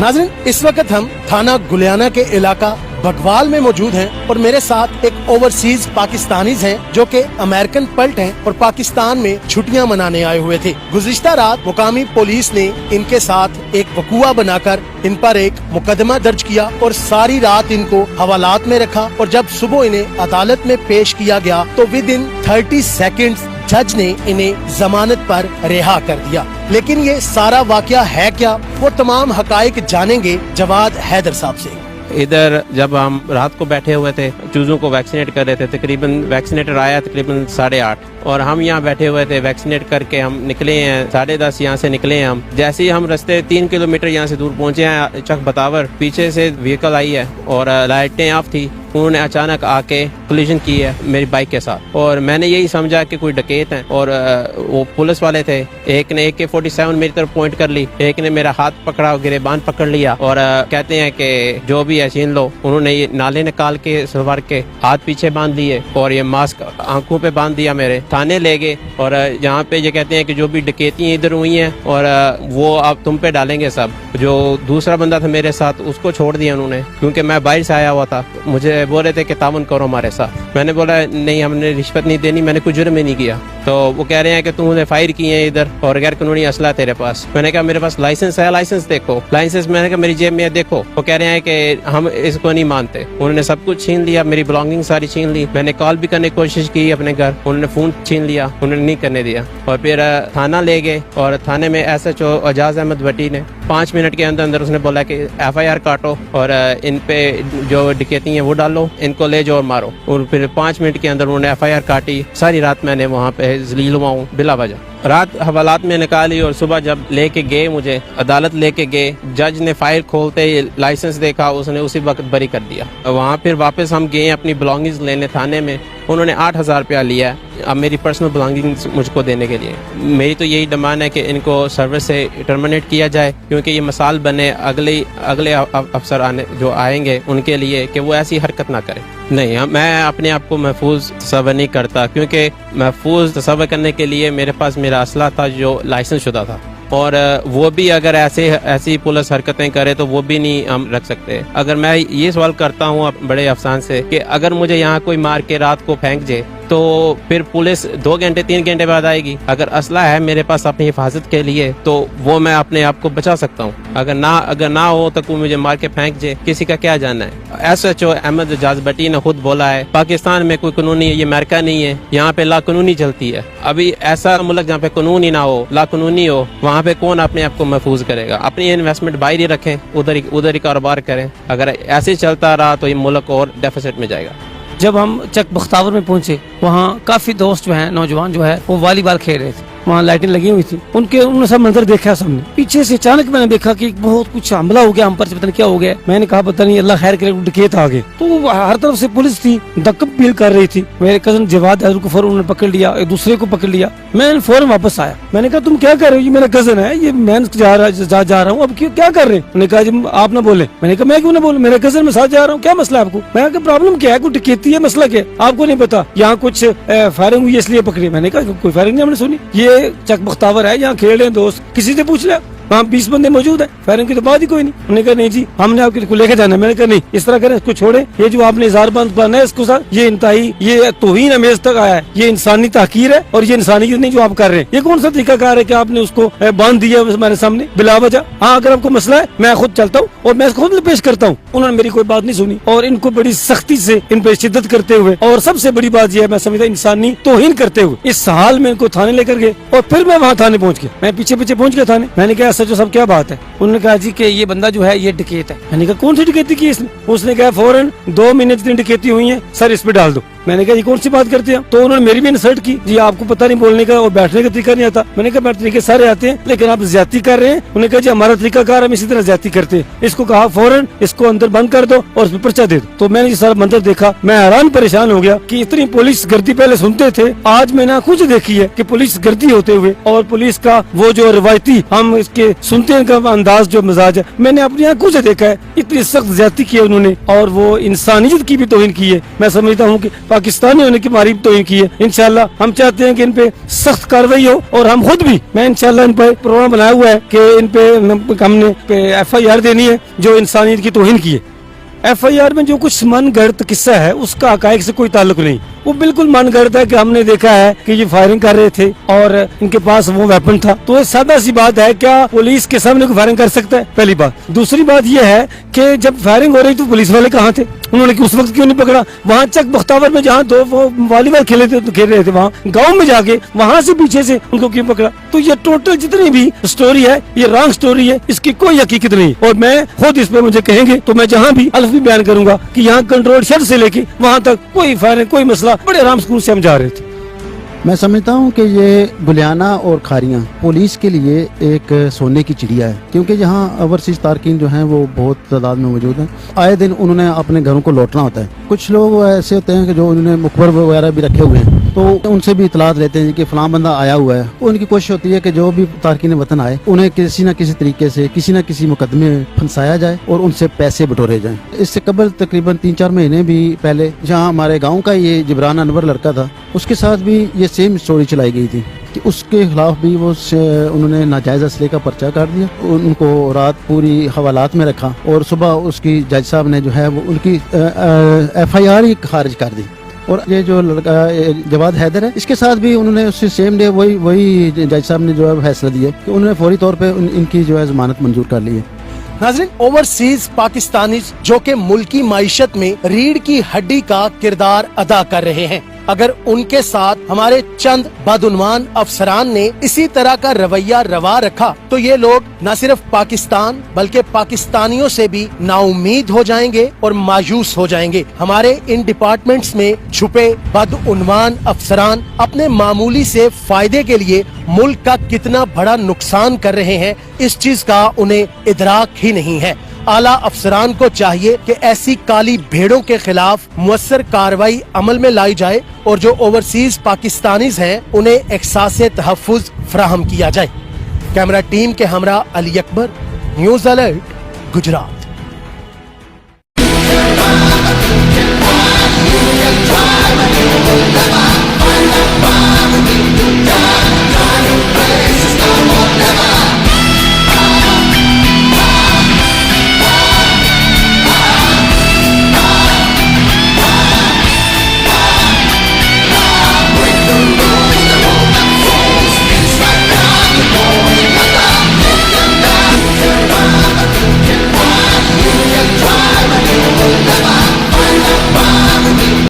नाज़रीन, इस वक्त हम थाना गुलियाना के इलाका बगवाल में मौजूद हैं और मेरे साथ एक ओवरसीज पाकिस्तानीज हैं जो कि अमेरिकन पल्ट हैं और पाकिस्तान में छुट्टियां मनाने आए हुए थे। गुज़िश्ता रात मुकामी पुलिस ने इनके साथ एक वकुआ बनाकर इन पर एक मुकदमा दर्ज किया और सारी रात इनको हवालात में रखा और जब सुबह इन्हें अदालत में पेश किया गया तो विद इन 30 सेकेंड्स जज ने इन्हें जमानत पर रिहा कर दिया। लेकिन ये सारा वाकया है क्या, वो तमाम हकाइक जानेंगे जवाद हैदर साहब से। इधर जब हम रात को बैठे हुए थे, चूजों को वैक्सीनेट कर रहे थे, तकरीबन वैक्सीनेटर आया तकरीबन 8:30 और हम यहाँ बैठे हुए थे। वैक्सीनेट करके हम निकले हैं 10:30 यहाँ से निकले हैं हम। जैसे ही हम रास्ते 3 किलोमीटर यहाँ से दूर पहुँचे हैं चक बतावर, पीछे से व्हीकल आई है और लाइटें ऑफ थी। उन्होंने अचानक आके कोलिजन की है मेरी बाइक के साथ और मैंने यही समझा कि कोई डकैत है और वो पुलिस वाले थे। एक ने AK-47 मेरी तरफ पॉइंट कर ली, एक ने मेरा हाथ पकड़ा, गिरेबान पकड़ लिया और कहते हैं कि जो भी है छीन लो। उन्होंने ये नाले निकाल के सवार के हाथ पीछे बांध लिए और ये मास्क आंखों पे बांध दिया। मेरे थाने ले गए और यहाँ पे ये कहते हैं कि जो भी डकैती इधर हुई हैं और वो अब तुम पे डालेंगे सब। जो दूसरा बंदा था मेरे साथ उसको छोड़ दिया उन्होंने क्योंकि मैं बाहर से आया हुआ था। मुझे बोल रहे थे कि तावन करो हमारे साथ। मैंने बोला नहीं, हमने रिश्वत नहीं देनी, मैंने कुछ जुर्म ही नहीं किया। तो वो कह रहे हैं कि तूने फायर किए हैं इधर और गैर कानूनी असला तेरे पास। मैंने कहा मेरे पास लाइसेंस है, लाइसेंस देखो। लाइसेंस मैंने कहा मेरी जेब में देखो। वो कह रहे हैं कि हम इसको नहीं मानते। उन्होंने सब कुछ छीन लिया, मेरी बिलोंगिंग सारी छीन ली। मैंने कॉल भी करने की कोशिश की अपने घर, उन्होंने फोन छीन लिया, उन्होंने नहीं करने दिया। और फिर थाना ले गए और थाने में SHO एजाज अहमद भट्टी ने 5 मिनट के अंदर अंदर उसने बोला कि FIR काटो और इन पे जो डकैती है वो डालो, इनको ले जाओ और मारो। और फिर 5 मिनट के अंदर उन्होंने FIR काटी। सारी रात मैंने वहाँ पे जलील हुआ हूँ बिला वजह। रात हवालात में निकाली और सुबह जब लेके गए, मुझे अदालत लेके गए, जज ने फाइल खोलते ही लाइसेंस देखा, उसने उसी वक्त बरी कर दिया। वहाँ फिर वापस हम गए अपनी बिलोंगिंग्स लेने थाने में। उन्होंने 8,000 रुपया लिया अब मेरी पर्सनल बिलोंगिंग्स मुझको देने के लिए। मेरी तो यही डिमांड है कि इनको सर्विस से टर्मिनेट किया जाए क्योंकि ये मिसाल बने अगले अफसर आने जो आएंगे उनके लिए कि वो ऐसी हरकत ना करें। नहीं, मैं अपने आप को महफूज तस्वर नहीं करता क्योंकि महफूज तस्वर करने के लिए मेरे पास मेरा असला था जो लाइसेंस शुदा था और वो भी अगर ऐसी पुलिस हरकतें करे तो वो भी नहीं हम रख सकते। अगर मैं ये सवाल करता हूँ बड़े अफसान से कि अगर मुझे यहाँ कोई मार के रात को फेंक जाए तो फिर पुलिस 2 घंटे 3 घंटे बाद आएगी। अगर असला है मेरे पास अपनी हिफाजत के लिए तो वो मैं अपने आप को बचा सकता हूँ। अगर ना हो तो कोई मुझे मार के फेंक जाए, किसी का क्या जानना है। SHO अहमद एजाज भट्टी ने खुद बोला है पाकिस्तान में कोई कानूनी, ये अमेरिका नहीं है, यहाँ पे लाकानूनी चलती है। अभी ऐसा मुल्क जहाँ पे कानून ही ना हो, लाकानूनी हो, वहाँ पे कौन अपने आप को महफूज करेगा। अपनी इन्वेस्टमेंट बाहर ही रखें, उधर ही कारोबार करें। अगर ऐसे चलता रहा तो ये मुल्क और डेफिसिट में जाएगा। जब हम चक बख्तावर में पहुंचे वहाँ काफी दोस्त जो हैं, नौजवान जो है वो वॉलीबॉल खेल रहे थे। वहाँ लाइटें लगी हुई थी, उन्होंने सब मंजर देखा सामने। पीछे से अचानक मैंने देखा कि बहुत कुछ हमला हो गया हम पर, पता नहीं क्या हो गया। मैंने कहा पता नहीं, अल्लाह खैर करे, डकैत आ गए। तो हर तरफ से पुलिस थी, धक्का पील कर रही थी। मेरे कजन जवाद को फौरन उन्होंने पकड़ लिया, एक दूसरे को पकड़ लिया। मैं फौरन वापस आया। मैंने कहा तुम क्या कर रहे हो, ये मेरा कजन है, ये मैं जा रहा हूँ, अब क्या कर रहे हैं। उन्होंने कहा जी आप ना बोले। मैंने कहा मैं क्यों ना बोलूं, मेरा कजन मैं साथ जा रहा हूँ, क्या मसला है आपको। मैंने कहा प्रॉब्लम क्या है, कोई डकैती है, मसला क्या है, आपको नहीं पता। यहाँ कुछ फायरिंग हुई इसलिए पकड़ी। मैंने कहा कोई फायरिंग नहीं हमने सुनी, ये चक बख्तावर है, यहाँ खेल रहे हैं दोस्त, किसी से पूछ लिया, वहाँ 20 बंदे मौजूद है, फायरिंग की तो बात ही कोई नहीं। उन्होंने कहा नहीं जी हमने आपको लेके जाना है। मैंने कहा नहीं, इस तरह करें, इसको छोड़े, ये जो आपने इज़हार बंद करना है इसको साथ, ये इंतहाई, ये तौहीन अमेज तक आया है, ये इंसानी तहकीर है और ये इंसानियत नहीं जो आप कर रहे हैं। ये कौन सा तरीकाकार है कि आपने उसको बांध दिया हमारे सामने बिला वजह। हाँ अगर आपको मसला है मैं खुद चलता हूँ और मैं खुद पेश करता हूँ। उन्होंने मेरी कोई बात नहीं सुनी और इनको बड़ी सख्ती से इन पर शिद्दत करते हुए और सबसे बड़ी बात यह है मैं समझता इंसानी तौहीन करते हुए इस हाल में इनको थाने लेकर गए और फिर मैं वहाँ थाने पहुँच गया। मैं पीछे पहुँच गया थाने। मैंने कहा SHO साहब क्या बात है। उन्होंने कहा जी कि ये बंदा जो है ये डकैत है। मैंने कहा कौन सी डकैती की इसने। उसने कहा फौरन 2 महीने जितनी डकैती हुई है सर इस पे डाल दो। मैंने कहा ये कौन सी बात करते हैं। तो उन्होंने मेरी भी इंसल्ट की, जी आपको पता नहीं बोलने का और बैठने का तरीका नहीं आता। मैंने कहा बैठने तरीके सारे आते हैं लेकिन आप ज्यादती कर रहे हैं। उन्होंने कहा जी हमारा तरीका कार हम इसी तरह ज्यादती करते हैं। इसको कहा फौरन इसको अंदर बंद कर दो और उसमें पर्चा दे दो। तो मैंने ये सारा मंजर देखा, मैं हैरान परेशान हो गया कि इतनी पुलिस गर्दी पहले सुनते थे, आज मैंने कुछ देखी है कि पुलिस गर्दी होते हुए और पुलिस का वो जो रवायती हम इसके सुनते हैं का अंदाज जो मिजाज है, मैंने अपनी आंखों से देखा है। इतनी सख्त ज्यादती की है उन्होंने और वो इंसानियत की भी तौहीन की है। मैं समझता हूँ कि पाकिस्तानियों ने हमारी तौहीन की है। इंशाल्लाह हम चाहते हैं कि इन पे सख्त कार्रवाई हो और हम खुद भी, मैं इंशाल्लाह इन पे प्रोग्राम बनाया हुआ है कि इन पे हमने FIR देनी है जो इंसानियत की तौहीन की है। FIR में जो कुछ मनगढ़ंत किस्सा है उसका हकायक से कोई ताल्लुक नहीं, वो बिल्कुल मनगढ़ंत है कि हमने देखा है कि ये फायरिंग कर रहे थे और इनके पास वो वेपन था। तो ये सादा सी बात है, क्या पुलिस के सामने कोई फायरिंग कर सकता है? पहली बात। दूसरी बात ये है कि जब फायरिंग हो रही तो पुलिस वाले कहाँ थे? उन्होंने उस वक्त क्यों नहीं पकड़ा? वहाँ चक बख्तावर में जहाँ दो वो वॉलीबॉल खेल रहे थे वहाँ गाँव में जाके वहाँ से पीछे से उनको क्यों पकड़ा? तो ये टोटल जितनी भी स्टोरी है ये रॉन्ग स्टोरी है, इसकी कोई हकीकत नहीं। और मैं खुद इस पे मुझे कहेंगे तो मैं जहाँ भी अल्फ भी बयान करूंगा कि यहाँ कंट्रोल शहर से लेके वहाँ तक कोई फायरिंग कोई मसला, बड़े आराम स्कूल से हम जा रहे थे। मैं समझता हूँ कि ये गुलियाना और खारियाँ पुलिस के लिए एक सोने की चिड़िया है, क्योंकि यहाँ ओवरसीज तारकीन जो हैं वो बहुत तादाद में मौजूद हैं। आए दिन उन्होंने अपने घरों को लौटना होता है। कुछ लोग ऐसे होते हैं कि जो उन्होंने मुखबर वगैरह भी रखे हुए हैं, तो उनसे भी इतलात लेते हैं कि फलां बंदा आया हुआ है। उनकी कोशिश होती है कि जो भी तारकीन वतन आए उन्हें किसी न किसी तरीके से किसी न किसी मुकदमे में फंसाया जाए और उनसे पैसे बटोरे जाएं। इससे कबल तकरीबन 3-4 महीने भी पहले जहाँ हमारे गाँव का ये जिब्रान अनवर लड़का था, उसके साथ भी ये सेम स्टोरी चलाई गई थी कि उसके खिलाफ भी वो उन्होंने नाजायज असले का पर्चा काट दिया। उनको रात पूरी हवालात में रखा और सुबह उसकी जज साहब ने जो है वो उनकी FIR ही खारिज कर दी। और ये जो लड़का जवाद हैदर है, इसके साथ भी उन्होंने उससे सेम डे वही जज साहब ने जो है फैसला दिया कि उन्होंने फौरी तौर पे इनकी जो है जमानत मंजूर कर ली है। नाज़रीन, ओवरसीज पाकिस्तानीज जो कि मुल्की माइशत में रीढ़ की हड्डी का किरदार अदा कर रहे हैं, अगर उनके साथ हमारे चंद बदउन्वान अफसरान ने इसी तरह का रवैया रवा रखा तो ये लोग न सिर्फ पाकिस्तान बल्कि पाकिस्तानियों से भी नाउमीद हो जाएंगे और मायूस हो जाएंगे। हमारे इन डिपार्टमेंट्स में छुपे बदउन्वान अफसरान अपने मामूली से फायदे के लिए मुल्क का कितना बड़ा नुकसान कर रहे हैं, इस चीज का उन्हें इदराक ही नहीं है। आला अफसरान को चाहिए कि ऐसी काली भेड़ों के खिलाफ मुअस्सर कार्रवाई अमल में लाई जाए और जो ओवरसीज पाकिस्तानीज हैं उन्हें एहसास तहफ़्फ़ुज़ फराहम किया जाए। कैमरा टीम के हमरा अली अकबर, न्यूज़ अलर्ट, गुजरात।